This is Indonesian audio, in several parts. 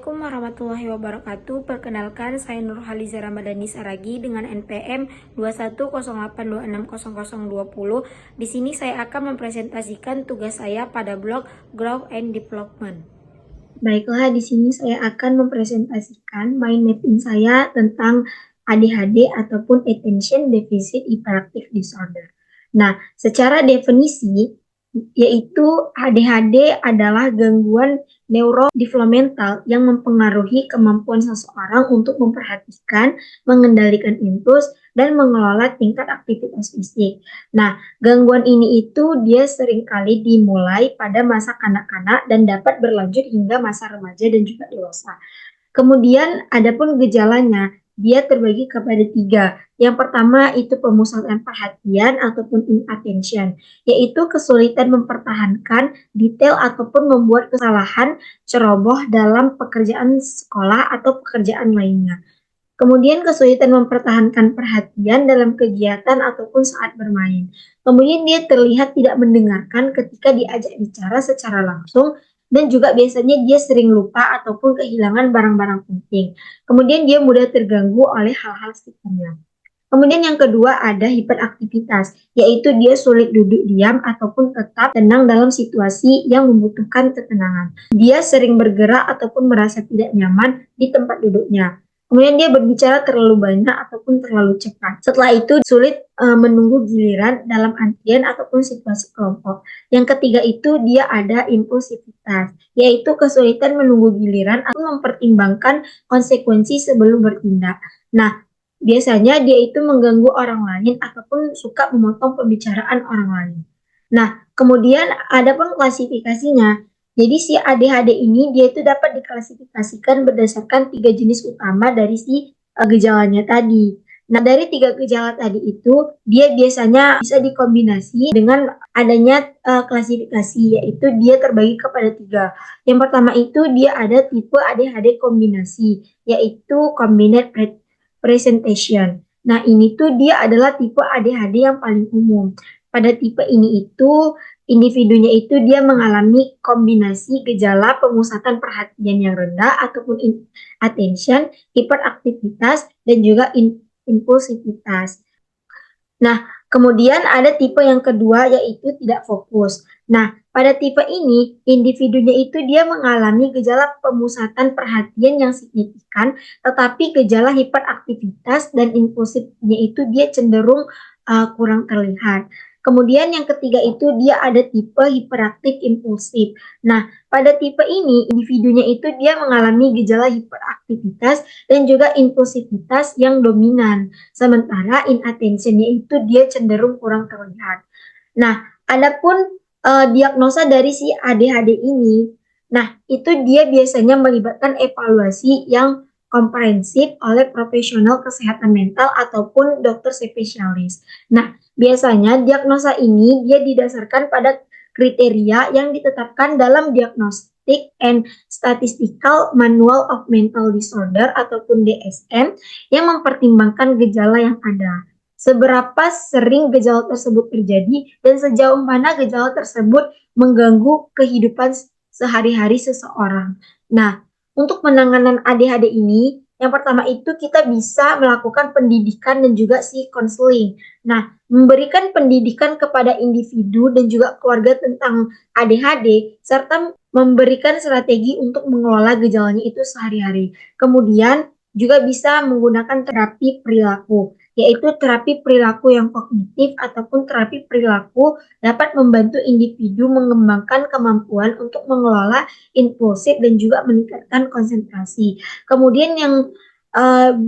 Assalamualaikum warahmatullahi wabarakatuh. Perkenalkan, saya Nurhaliza Ramadhani Saragi dengan NPM 21082600020. Di sini saya akan mempresentasikan tugas saya pada blog Growth and Development. Baiklah, di sini saya akan mempresentasikan mind mapping saya tentang ADHD ataupun Attention Deficit Hyperactive Disorder. Nah, secara definisi, yaitu ADHD adalah gangguan neurodevelopmental yang mempengaruhi kemampuan seseorang untuk memperhatikan, mengendalikan impuls, dan mengelola tingkat aktivitas fisik. Nah, gangguan ini dia seringkali dimulai pada masa kanak-kanak dan dapat berlanjut hingga masa remaja dan juga dewasa. Kemudian adapun gejalanya, dia terbagi kepada 3. Yang pertama itu pemusatan perhatian ataupun inattention, yaitu kesulitan mempertahankan detail ataupun membuat kesalahan ceroboh dalam pekerjaan sekolah atau pekerjaan lainnya. Kemudian kesulitan mempertahankan perhatian dalam kegiatan ataupun saat bermain. Kemudian dia terlihat tidak mendengarkan ketika diajak bicara secara langsung, dan juga biasanya dia sering lupa ataupun kehilangan barang-barang penting. Kemudian dia mudah terganggu oleh hal-hal sekitarnya. Kemudian yang kedua ada hiperaktivitas, yaitu dia sulit duduk diam ataupun tetap tenang dalam situasi yang membutuhkan ketenangan. Dia sering bergerak ataupun merasa tidak nyaman di tempat duduknya. Kemudian dia berbicara terlalu banyak ataupun terlalu cepat. Setelah itu sulit menunggu giliran dalam antrian ataupun situasi kelompok. Yang ketiga itu dia ada impulsivitas, yaitu kesulitan menunggu giliran atau mempertimbangkan konsekuensi sebelum bertindak. Nah, biasanya dia itu mengganggu orang lain ataupun suka memotong pembicaraan orang lain. Nah, kemudian ada pun klasifikasinya. Jadi si ADHD ini dia itu dapat diklasifikasikan berdasarkan 3 jenis utama dari si gejalanya tadi. Nah, dari 3 gejala tadi itu dia biasanya bisa dikombinasi dengan adanya klasifikasi, yaitu dia terbagi kepada 3. Yang pertama itu dia ada tipe ADHD kombinasi, yaitu combined presentation. Nah, ini tuh dia adalah tipe ADHD yang paling umum. Pada tipe ini itu individunya itu dia mengalami kombinasi gejala pemusatan perhatian yang rendah ataupun attention, hiperaktivitas, dan juga impulsivitas. Nah, kemudian ada tipe yang kedua yaitu tidak fokus. Nah, pada tipe ini, individunya itu dia mengalami gejala pemusatan perhatian yang signifikan, tetapi gejala hiperaktivitas dan impulsifnya itu dia cenderung kurang terlihat. Kemudian yang ketiga itu dia ada tipe hiperaktif impulsif. Nah, pada tipe ini individunya itu dia mengalami gejala hiperaktivitas dan juga impulsivitas yang dominan. Sementara inattention-nya itu dia cenderung kurang terlihat. Nah, adapun diagnosa dari si ADHD ini, nah itu dia biasanya melibatkan evaluasi yang komprehensif oleh profesional kesehatan mental ataupun dokter spesialis. Nah, biasanya diagnosa ini dia didasarkan pada kriteria yang ditetapkan dalam Diagnostic and Statistical Manual of Mental Disorder ataupun DSM yang mempertimbangkan gejala yang ada. Seberapa sering gejala tersebut terjadi dan sejauh mana gejala tersebut mengganggu kehidupan sehari-hari seseorang. Nah, untuk penanganan ADHD ini, yang pertama itu kita bisa melakukan pendidikan dan juga konseling. Nah, memberikan pendidikan kepada individu dan juga keluarga tentang ADHD, serta memberikan strategi untuk mengelola gejalanya itu sehari-hari. Kemudian juga bisa menggunakan terapi perilaku, yaitu terapi perilaku yang kognitif ataupun terapi perilaku dapat membantu individu mengembangkan kemampuan untuk mengelola impulsif dan juga meningkatkan konsentrasi. Kemudian yang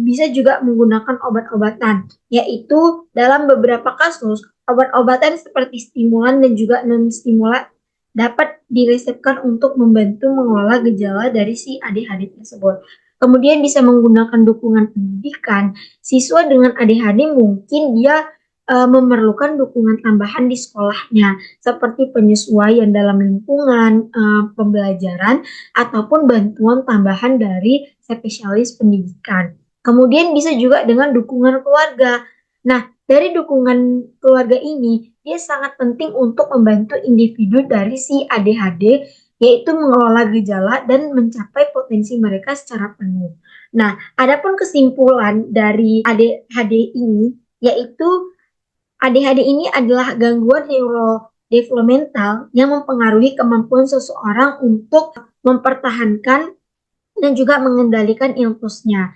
bisa juga menggunakan obat-obatan, yaitu dalam beberapa kasus obat-obatan seperti stimulan dan juga non-stimulan dapat diresepkan untuk membantu mengelola gejala dari si ADHD tersebut. Kemudian bisa menggunakan dukungan pendidikan. Siswa dengan ADHD mungkin dia memerlukan dukungan tambahan di sekolahnya, seperti penyesuaian dalam lingkungan pembelajaran ataupun bantuan tambahan dari spesialis pendidikan. Kemudian bisa juga dengan dukungan keluarga. Nah, dari dukungan keluarga ini, dia sangat penting untuk membantu individu dari si ADHD yaitu mengelola gejala dan mencapai potensi mereka secara penuh. Nah, adapun kesimpulan dari ADHD ini, yaitu ADHD ini adalah gangguan neurodevelopmental yang mempengaruhi kemampuan seseorang untuk mempertahankan dan juga mengendalikan impulsnya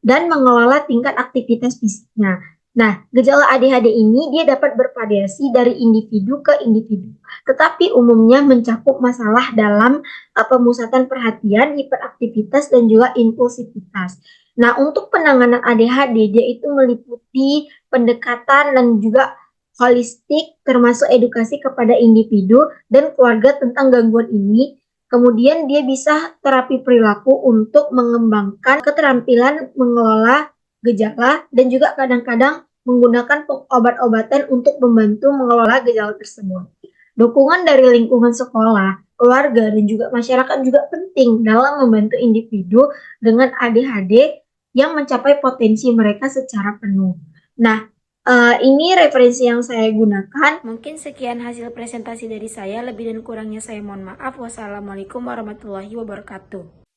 dan mengelola tingkat aktivitas fisiknya. Nah, gejala ADHD ini dia dapat bervariasi dari individu ke individu, tetapi umumnya mencakup masalah dalam pemusatan perhatian, hiperaktivitas, dan juga impulsivitas. Nah, untuk penanganan ADHD, dia itu meliputi pendekatan dan juga holistik, termasuk edukasi kepada individu dan keluarga tentang gangguan ini. Kemudian dia bisa terapi perilaku untuk mengembangkan keterampilan mengelola gejala dan juga kadang-kadang menggunakan obat-obatan untuk membantu mengelola gejala tersebut. Dukungan dari lingkungan sekolah, keluarga, dan juga masyarakat juga penting dalam membantu individu dengan ADHD yang mencapai potensi mereka secara penuh. Nah, ini referensi yang saya gunakan. Mungkin sekian hasil presentasi dari saya. Lebih dan kurangnya saya mohon maaf. Wassalamualaikum warahmatullahi wabarakatuh.